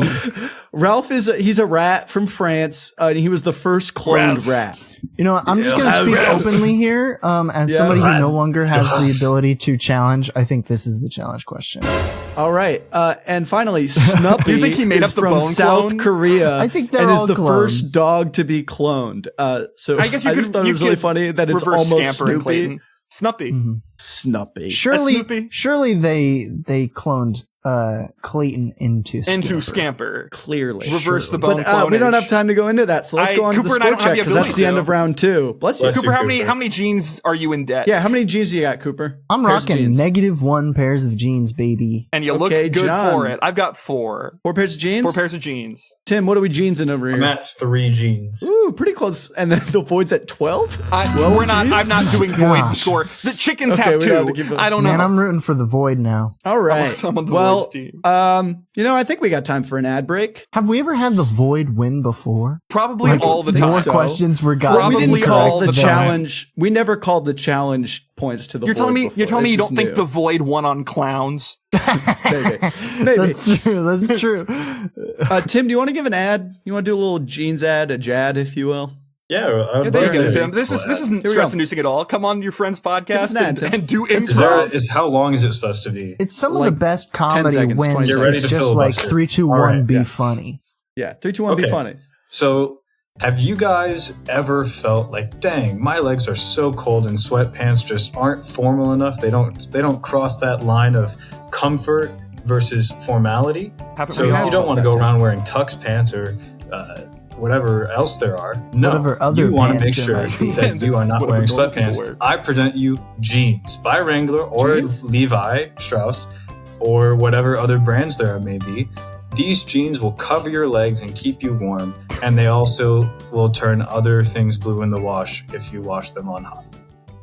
Ralph he's a rat from France. He was the first cloned rat. You know what? I'm just going to speak openly here. As somebody who no longer has the ability to challenge, I think this is the challenge question. All right. And finally, Snuppy you think he made up the from bone South clone? Korea. I think they're and all is the clones. first dog to be cloned. So I guess I just thought it was really funny that it's almost Scamper Snoopy. Snuppy. Mm-hmm. Snuppy. Surely they cloned Clayton into Scamper. Clearly. Reverse the bone clonage. We don't have time to go into that, so let's go on to the score check, because that's the end of round 2. Bless you. Cooper, how many genes are you in debt? Yeah, how many genes do you got, Cooper? I'm rocking -1 pairs of jeans, baby. And you look good John. for it. I've got 4. 4 pairs of jeans? 4 pairs of jeans. Tim, what are we jeans in over here? I'm at 3 genes. Ooh, pretty close. And then the void's at 12? I'm not doing void score. The chickens have 2. I don't know. Man, I'm rooting for the void now. All right. I'm on the void's team. I think we got time for an ad break. Have we ever had the void win before? Probably all the time. More questions were gotten. We didn't call the time. challenge. We never called the challenge points to the You're void telling me before. you're telling me you This don't is think new. the void won on clowns? Maybe. That's true. Tim, do you want to give an ad? You want to do a little jeans ad, a jad, if you will? Yeah, there you go, Tim. This isn't stress inducing at all. Come on your friend's podcast and do improv. How long is it supposed to be? It's some of the best comedy 10 seconds, when 20 it's seconds. just like 3, 2, 1, be funny. Yeah, 3, 2, 1, be funny. So, have you guys ever felt like, dang, my legs are so cold and sweatpants just aren't formal enough? They don't cross that line of comfort versus formality. So you don't want to go around wearing tux pants or whatever else there are. No, you want to make sure that you are not wearing sweatpants. I present you jeans by Wrangler or Levi Strauss or whatever other brands there may be. These jeans will cover your legs and keep you warm, and they also will turn other things blue in the wash if you wash them on hot.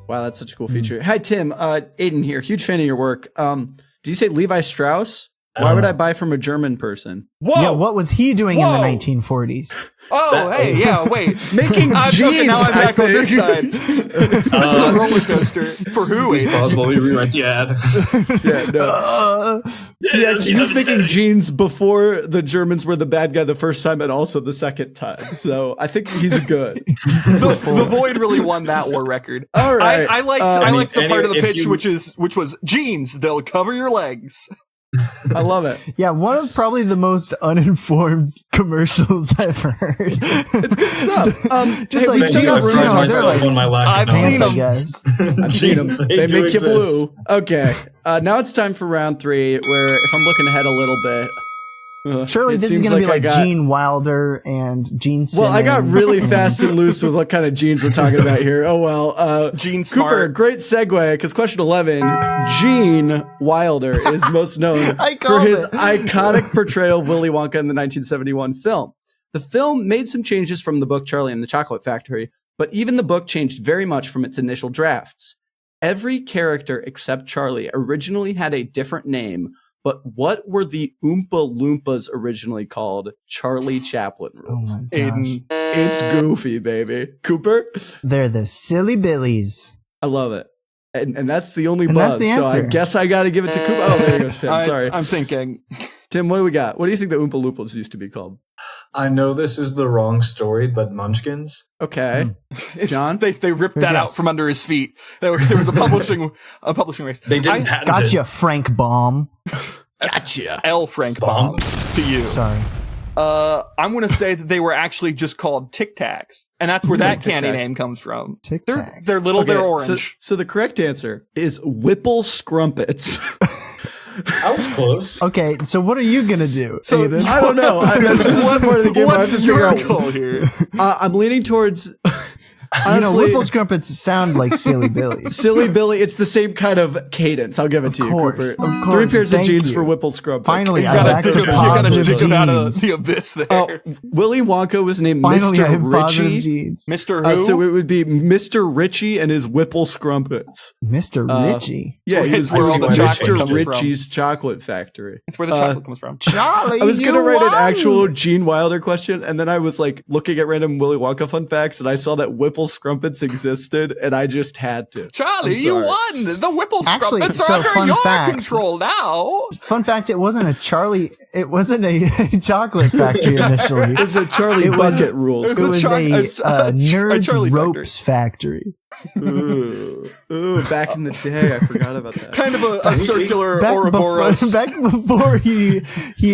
Wow, that's such a cool feature. Hi, Tim. Aidan here. Huge fan of your work. Did you say Levi Strauss? Why would I buy from a German person? Whoa! Yeah, what was he doing in the 1940s? Oh, hey, yeah, wait. Making jeans. Okay, now I'm back on this side. This is a roller coaster. For who? It's possible we rewrite the ad. Yeah, no. He was making jeans before the Germans were the bad guy the first time and also the second time. So I think he's good. The Void really won that war record. All right. I liked the part of the pitch which was jeans. They'll cover your legs. I love it. Yeah, one of probably the most uninformed commercials I've heard. It's good stuff. Just hey, like, on my I've seen them. I've seen them. They make you blue. Okay. Now it's time for round 3, where if I'm looking ahead a little bit. Surely this is going to be like Gene Wilder and Gene Simmons. Well, I got really fast and loose with what kind of genes we're talking about here. Oh, well. Gene Cooper, Smart. great segue, because question 11, Gene Wilder is most known for his iconic portrayal of Willy Wonka in the 1971 film. The film made some changes from the book Charlie and the Chocolate Factory, but even the book changed very much from its initial drafts. Every character except Charlie originally had a different name, but what were the Oompa Loompas originally called? Charlie Chaplin rules. Oh Aidan, it's goofy, baby. Cooper? They're the Silly Billies. I love it. And that's the only And buzz, that's the so I answer. guess I got to give it to Cooper. Oh, there goes Tim. Sorry. I'm thinking. Tim, what do we got? What do you think the Oompa Loompas used to be called? I know this is the wrong story, but Munchkins. Okay. John? They ripped that out from under his feet. There was a publishing race. They didn't patent it. Gotcha, Frank Baum. Gotcha. L. Frank Baum to you. Sorry. I'm going to say that they were actually just called Tic Tacs, and that's where that candy name comes from. Tic They're Tacs. little, Okay, they're orange. So the correct answer is Whipple Scrumpets. I was close. Okay, so what are you going to do, So Aidan? I don't know. This is part of the game. I have to What's figure your out. goal here? I'm leaning towards. You know, Honestly, Whipple Scrumpets sound like Silly Billies. Silly Billy, it's the same kind of cadence. I'll give it to you, course, Cooper. of 3 course. pairs of Thank jeans you. for Whipple Scrumpets. Finally, You I'm gotta back to dig him out of jeans. the abyss there. Oh, Willy Wonka was named Finally, I have Mr. positive Richie. jeans. Mr. Who? So it would be Mr. Richie and his Whipple Scrumpets. Mr. Richie. Yeah, he It's was where all the Mr. chocolate comes from. Richie's Chocolate Factory. It's where the chocolate comes from. Charlie, I was you gonna write an won! actual Gene Wilder question, and then I was like looking at random Willy Wonka fun facts, and I saw that Whipple Scrumpets existed, and I just had to. Charlie, I'm you sorry. won. The Whipple Actually, Scrumpets so are under fun your fact. control now. Fun fact, it wasn't a Charlie, it wasn't a chocolate factory initially. It was a Charlie It was- Bucket rules. It was a Nerds Charlie Ropes factory. Ooh, back in the day, I forgot about that. Kind of a circular Ouroboros. Back before he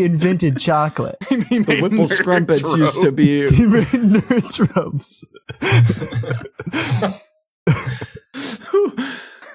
invented chocolate. He The made Whipple Nerds Scrumpets used to Ropes. be. He made Nerds Ropes.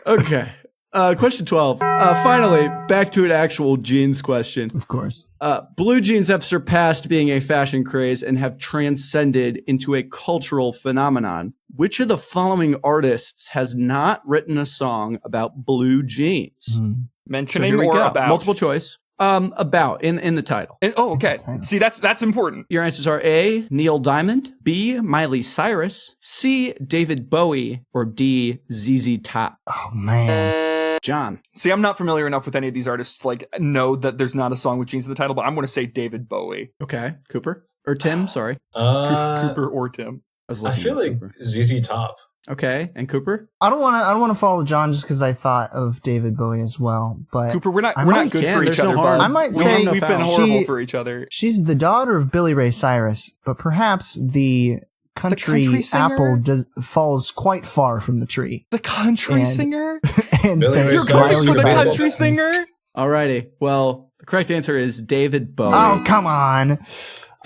Okay. Question 12. Finally, back to an actual jeans question. Of course. Blue jeans have surpassed being a fashion craze and have transcended into a cultural phenomenon. Which of the following artists has not written a song about blue jeans? Mentioning here we or go. about? Multiple choice. About in the title. Okay. See, that's important. Your answers are A, Neil Diamond, B, Miley Cyrus, C, David Bowie, or D, ZZ Top. Oh, man. John. See, I'm not familiar enough with any of these artists to like know that there's not a song with jeans in the title, but I'm going to say David Bowie. Okay. Cooper? Or Tim, sorry. Cooper or Tim. I feel like ZZ Top. Okay. And Cooper? I don't want to follow John just because I thought of David Bowie as well. But Cooper, we're not might- good can, for there's each no other. harm. bud. I might We say have- we've been horrible she- for each other. she's the daughter of Billy Ray Cyrus, but perhaps the country singer? apple falls quite far from the tree. The country And- singer? And Billy so Ray You're it's Cyrus going Miley for the Cyrus. country singer? Alrighty. Well, the correct answer is David Bowie. Oh, come on.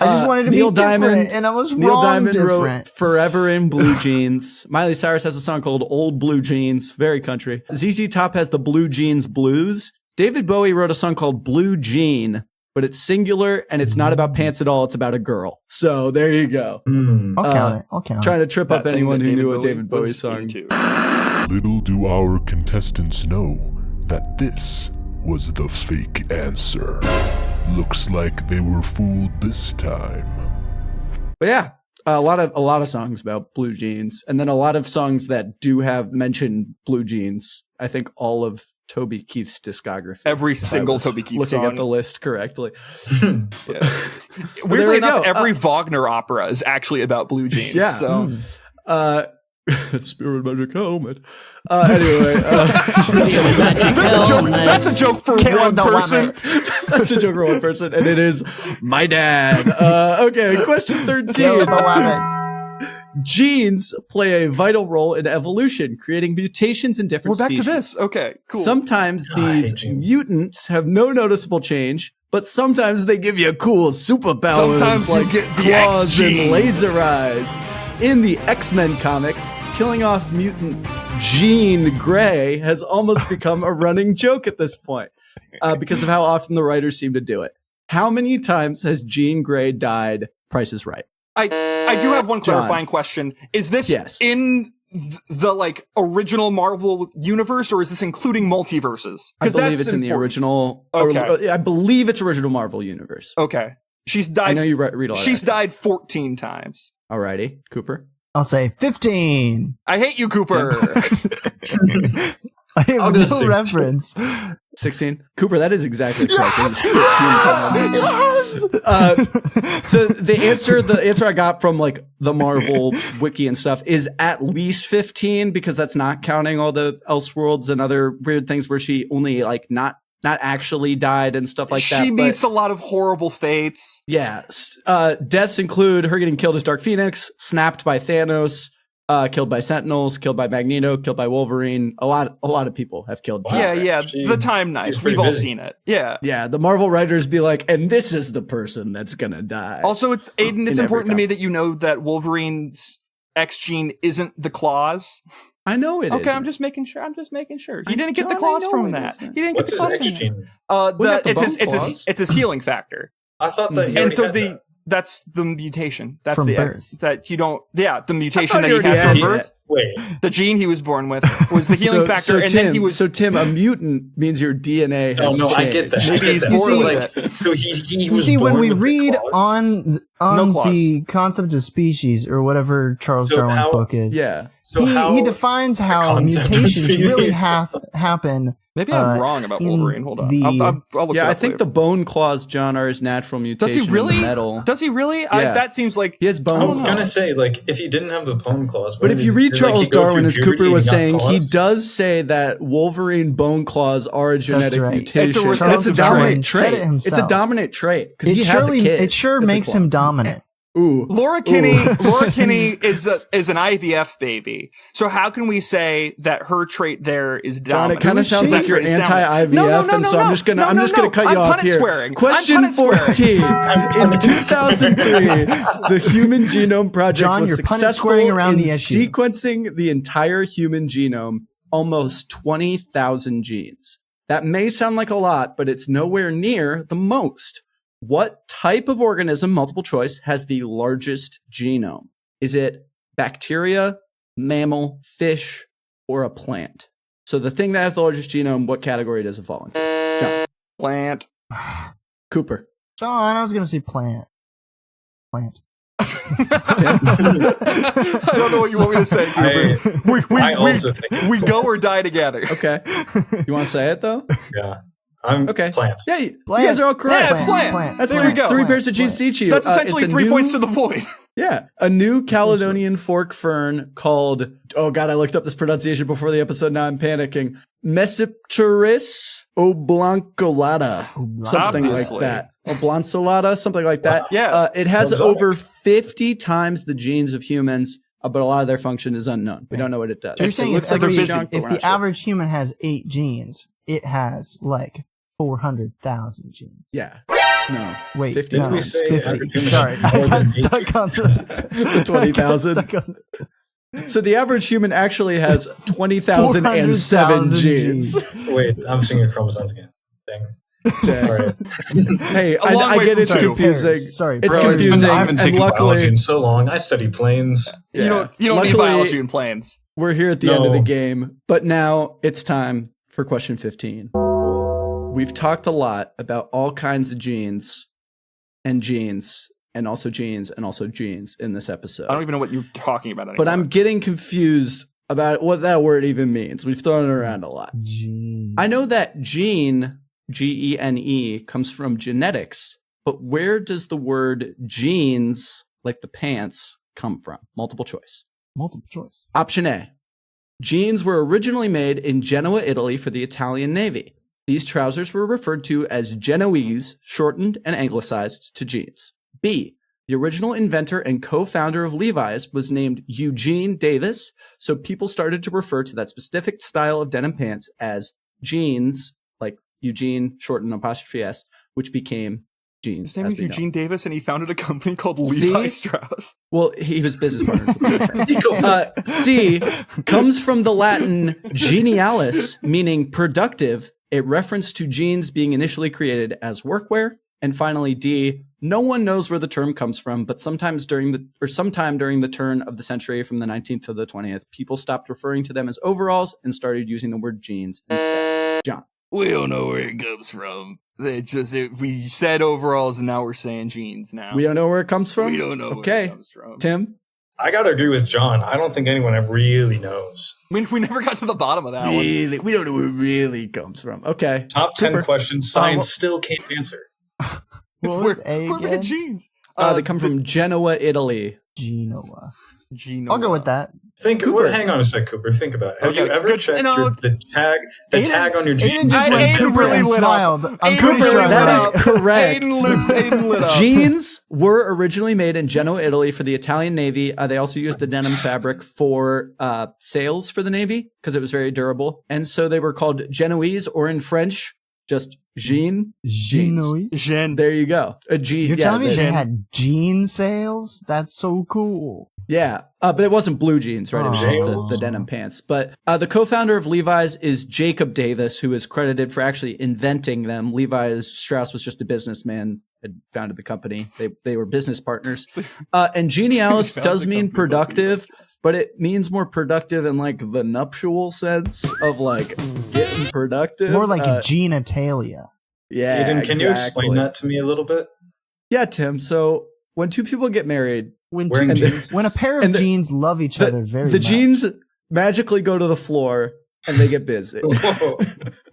I just wanted to Neil be different, Diamond, and I was Neil wrong Diamond different. wrote Forever in Blue Jeans. Miley Cyrus has a song called Old Blue Jeans. Very country. ZZ Top has the Blue Jeans Blues. David Bowie wrote a song called Blue Jean, but it's singular, and it's not about pants at all. It's about a girl. So there you go. I'll count it. I'll count Trying it. to trip That up thing anyone that who knew a Bowie David Bowie was song. into. Little do our contestants know that this was the fake answer. Looks like they were fooled this time. But yeah, A lot of songs about blue jeans, and then a lot of songs that do have mentioned blue jeans. I think all of Toby Keith's discography. Every single Toby Keith looking song. at the list correctly. Weirdly enough, every Wagner opera is actually about blue jeans. Yeah. So. Spirit Magic Helmet. Anyway, that's a joke for one person. That's a joke for one person, and it is my dad. Okay, question 13. Genes play a vital role in evolution, creating mutations in different species. We're back to this. Okay, cool. Sometimes these mutants have no noticeable change, but sometimes they give you cool superpowers. Sometimes like you get the claws X-gene. and laser eyes. In the X-Men comics, killing off mutant Jean Grey has almost become a running joke at this point because of how often the writers seem to do it. How many times has Jean Grey died? Price is Right. I do have one clarifying question. Is this in the like original Marvel universe, or is this including multiverses? I believe it's in the original. Okay. I believe it's original Marvel universe. Okay. She's died. I know you read a lot. She's died 14 times. Alrighty, Cooper. I'll say 15. I hate you, Cooper. I have no reference. 16. Cooper, that is exactly correct. It was 15 times. So the answer I got from like the Marvel wiki and stuff is at least 15, because that's not counting all the Elseworlds and other weird things where she only like not actually died and stuff like that. She meets a lot of horrible fates. Yeah. Deaths include her getting killed as Dark Phoenix, snapped by Thanos, killed by Sentinels, killed by Magneto, killed by Wolverine. A lot of people have killed. Wow. Yeah. The Time Knife. We've all seen it. Yeah. Yeah. The Marvel writers be like, and this is the person that's gonna die. Also, it's Aidan. It's important to me that you know that Wolverine's X gene isn't the claws. I know it is. Okay, I'm just making sure. He didn't get the claws from that. He didn't What's get the his claws X gene? It's his healing factor. I thought that he and so had that. That's the mutation. That's from the birth. that you don't. Yeah, the mutation that he he had from birth. Wait. The gene he was born with was the healing factor, and then he was. So Tim, a mutant means your DNA has changed. I get that. Maybe he's born with it. So he was See, born when we with the read claws? on the concept of species or whatever Charles Darwin's book is, he defines how mutations really happen. Maybe I'm wrong about Wolverine. Hold on. I'll look I think the bone claws, John, are his natural mutation. Does he really? In the metal. Does he really? Yeah. That seems like he has bones. I was gonna say, like, if he didn't have the bone claws, but if you read Charles Darwin, as Cooper was saying, he does say that Wolverine bone claws are a genetic mutation. It's a recessive dominant trait. It's a dominant trait because he has a kid. It sure makes him dominant. Ooh. Laura Kinney is an IVF baby. So how can we say that her trait there is dominant? John, it kind of sounds like you're anti-IVF, and so I'm just gonna cut you off here. Swearing. Question 14. In 2003, the Human Genome Project was successful in sequencing the entire human genome, almost 20,000 genes. That may sound like a lot, but it's nowhere near the most. What type of organism, multiple choice, has the largest genome? Is it bacteria, mammal, fish, or a plant? So the thing that has the largest genome, what category does it fall into? John. Plant. Cooper. John, I was going to say plant. Plant. I don't know what you want me to say, Cooper. I also think we go or die together. Okay. You want to say it, though? Yeah. I'm plant. Yeah, you guys are all correct. Yeah, it's plant. That's there we go. 3 pairs of genes each of you. That's essentially 3 points to the point. Yeah. A new Caledonian fork fern called, oh God, I looked up this pronunciation before the episode. Now I'm panicking. Mesipteris oblancolata. Something like that. Oblancolata, something like that. Yeah. It has over 50 times the genes of humans, but a lot of their function is unknown. We don't know what it does. So you're saying it looks like if the average human has 8 genes, it has like 400,000 genes. Yeah. No. Wait, 50. no, we say 50. Sorry, I got stuck on the 20,000. So the average human actually has 20,007 genes. Wait, I'm seeing your chromosomes again. Dang. All right. Hey, I get it's confusing. Sorry, it's confusing. I haven't taken luckily, biology in so long. I study planes. Yeah. You don't need biology in planes. We're here at the end of the game, but now it's time for question 15. We've talked a lot about all kinds of genes and genes and also jeans and also jeans in this episode. I don't even know what you're talking about anymore. But I'm getting confused about what that word even means. We've thrown it around a lot. Gene. I know that gene, Gene, comes from genetics, but where does the word jeans, like the pants, come from? Multiple choice. Multiple choice. Option A. Jeans were originally made in Genoa, Italy for the Italian Navy. These trousers were referred to as Genoese, shortened and anglicized to jeans. B. The original inventor and co-founder of Levi's was named Eugene Davis, so people started to refer to that specific style of denim pants as jeans, like Eugene, shortened apostrophe S, which became jeans. His name is Eugene Davis, and he founded a company called Levi Strauss. Well, he was business partners with C comes from the Latin genialis, meaning productive, a reference to jeans being initially created as workwear. And finally, D, no one knows where the term comes from, but sometime during the turn of the century from the 19th to the 20th, people stopped referring to them as overalls and started using the word jeans instead. John. We don't know where it comes from. We said overalls, and now we're saying jeans now. We don't know where it comes from? We don't know where it comes from. Tim? I gotta agree with John. I don't think anyone really knows. I mean, we never got to the bottom of that one. We don't know where it really comes from. Okay. Top 10 questions science still can't answer. What was A Where again? did jeans? They come from Genoa, Italy. Genoa. Genoa. I'll go with that. Hang on a sec, Cooper. Think about it. Have you ever checked the tag on your jeans? Aiden just went Aiden really and lit smiled. up. I'm Aiden pretty sure really That lit is correct. Aiden lit up. Jeans were originally made in Genoa, Italy for the Italian Navy. They also used the denim fabric for sails for the Navy because it was very durable. And so they were called Genoese, or in French, just jean. Genoese. Jean. There you go. A jean. You're telling me they had jean sales? That's so cool. Yeah, but it wasn't blue jeans, right? It was just the denim pants. But the co-founder of Levi's is Jacob Davis, who is credited for actually inventing them. Strauss was just a businessman, had founded the company. They were business partners. And genialis does mean productive, but it means more productive in like the nuptial sense of like getting productive. More like genitalia. Yeah, Aidan, can you explain that to me a little bit? Yeah, Tim. So when two people get married, when a pair of jeans love each other very much. The jeans magically go to the floor and they get busy. Whoa.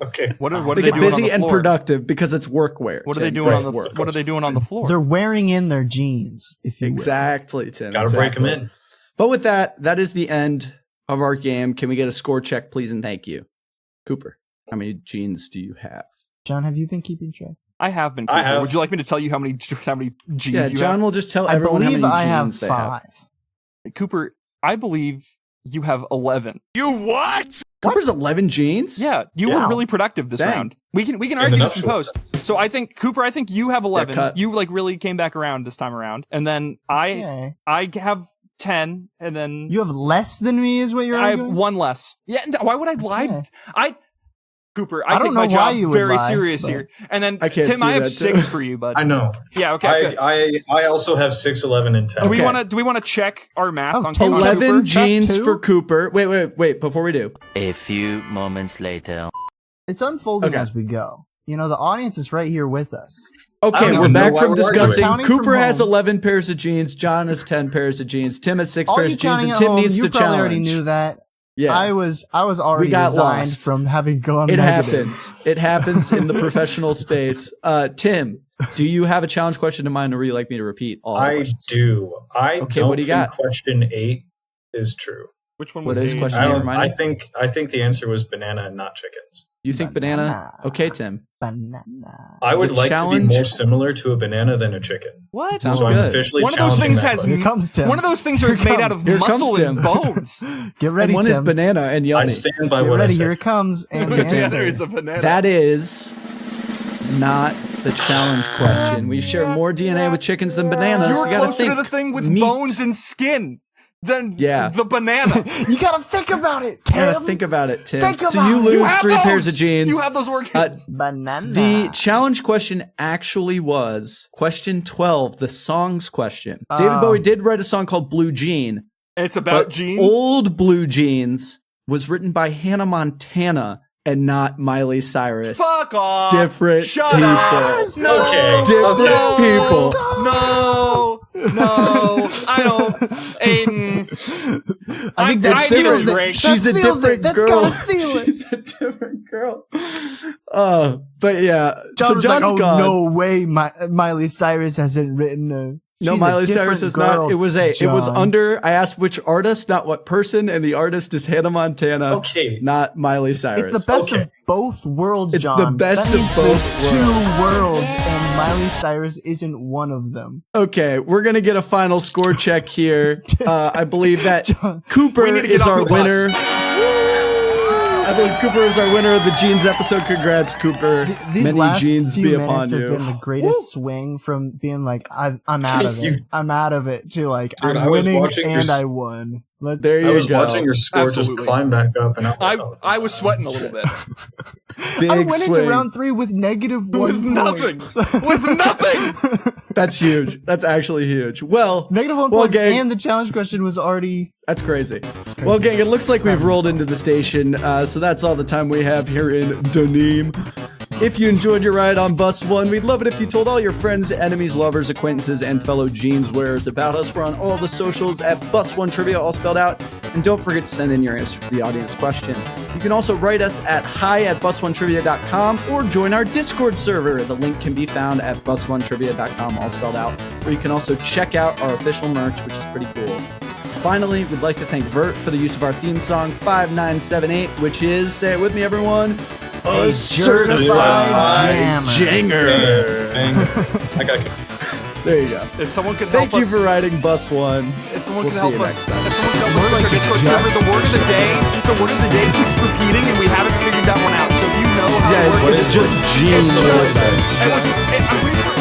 Okay. What are they they get doing busy on the and floor? productive because it's workwear. What are they doing on the What are they doing on the floor? They're wearing in their jeans, if you Exactly, Tim. Gotta break them in. But with that is the end of our game. Can we get a score check, please, and thank you? Cooper, how many jeans do you have? John, have you been keeping track? I have been. Cooper. I have. Would you like me to tell you how many jeans Yeah, you John have? will just tell everyone how many I jeans have they 5. have. Cooper, I believe you have 11. Cooper's 11 jeans? Yeah, you were really productive this round. We can argue this in post. So I think Cooper, you have 11. cut. You like really came back around this time around, and then I have 10, and then You have less than me, is what you're I have arguing? 1 less. Yeah, why would I lie? Okay. Cooper, I I don't take know my why job you would very lie, serious but- here. And then I can't Tim, see I have that, 6 too. for you, bud. I know. Yeah, okay. good. I also have 6, 11, and 10. Do we want to check our math on Cooper? 11 jeans Top 2? for Cooper. Wait, before we do. A few moments later. It's unfolding Okay. as we go. You know, the audience is right here with us. I Okay, don't we're even know back why from we're discussing. arguing. Cooper Counting from has home. 11 pairs of jeans. John has 10 pairs of jeans. Tim has 6 All pairs you of jeans, counting and at Tim home, needs you to probably challenge. already knew that. Yeah, I was already got resigned lost. from having gone it negative. happens. It happens in the professional space. Tim, do you have a challenge question in mind, or would you like me to repeat all the I questions? do. I Okay, don't what do you think got? question 8 is true. Which one What was is A? question I eight? don't. Remind me. I think the answer was banana and not chickens. You think banana? Okay, Tim. Banana. I would The like to challenge- be more similar to a banana than a chicken. What? Sounds So I'm good. officially One of those challenging things that has question. Here comes Tim. One of those things is made out of Here comes muscle and Tim. bones. Get ready, And one Tim. is banana and yummy. I stand by Get what ready. I Here said. it comes. And the Banana answer. is a banana. That is not the challenge question. We share more DNA with chickens than bananas. You were We gotta closer think to the thing with meat. bones and skin than Yeah. the banana. You gotta think about it, You Tim. gotta think about it, Tim. Think So about you it. lose You have 3 those. pairs of jeans. You have those organs. Banana. The challenge question actually was question 12, the songs question. David Bowie did write a song called Blue Jean. It's about But jeans. Old Blue Jeans was written by Hannah Montana and not Miley Cyrus. Fuck off. Different Shut people. up. No. Okay. Different no. people. No. No, I don't. Aiden. I think I that need a seals it. drink. She's a different That's girl. gotta seal it. She's a different girl. But yeah. John so was John's like, oh, gone. no way Miley Cyrus hasn't written a... No, She's a Miley Cyrus different is not. girl, It was John. under. I asked which artist, not what person, and the artist is Hannah Montana. Okay. Not Miley Cyrus. It's the best of both worlds, It's John. the best That of means both there's worlds. 2 worlds, and Miley Cyrus isn't one of them. Okay, we're gonna get a final score check here. I believe that John, Cooper we need to get is off our the bus. winner. I believe Cooper is our winner of the jeans episode. Congrats, Cooper. These Many last jeans few be minutes upon have you. been the greatest swing from being like, I'm out of it. I'm out of it to like, Dude, I I'm was winning watching and your I won. There I you was go. watching your score Absolutely. just climb back up, and I was sweating a little bit. Big I went swing. into round 3 with -1 With nothing. points. With nothing. That's huge. That's actually huge. Well, -1 well, points, gang, and the challenge question was already... that's crazy. Well, gang, it looks like we've rolled into the station, so that's all the time we have here in Dunedin. If you enjoyed your ride on Bus 1, we'd love it if you told all your friends, enemies, lovers, acquaintances, and fellow jeans wearers about us. We're on all the socials at Bus 1 Trivia, all spelled out. And don't forget to send in your answer to the audience question. You can also write us at hi@bus1trivia.com or join our Discord server. The link can be found at bus1trivia.com, all spelled out. Or you can also check out our official merch, which is pretty cool. Finally, we'd like to thank Vert for the use of our theme song 5978, which is, say it with me, everyone, a certified janger. I got confused. There you go. If someone could help Thank you us, for riding Bus 1. if someone We'll could see help you us, next time. if someone could help us with our Discord server, the word of the day keeps repeating, and we haven't figured that one out. So if you know how Yeah, to work it's just jeans. I'm pretty sure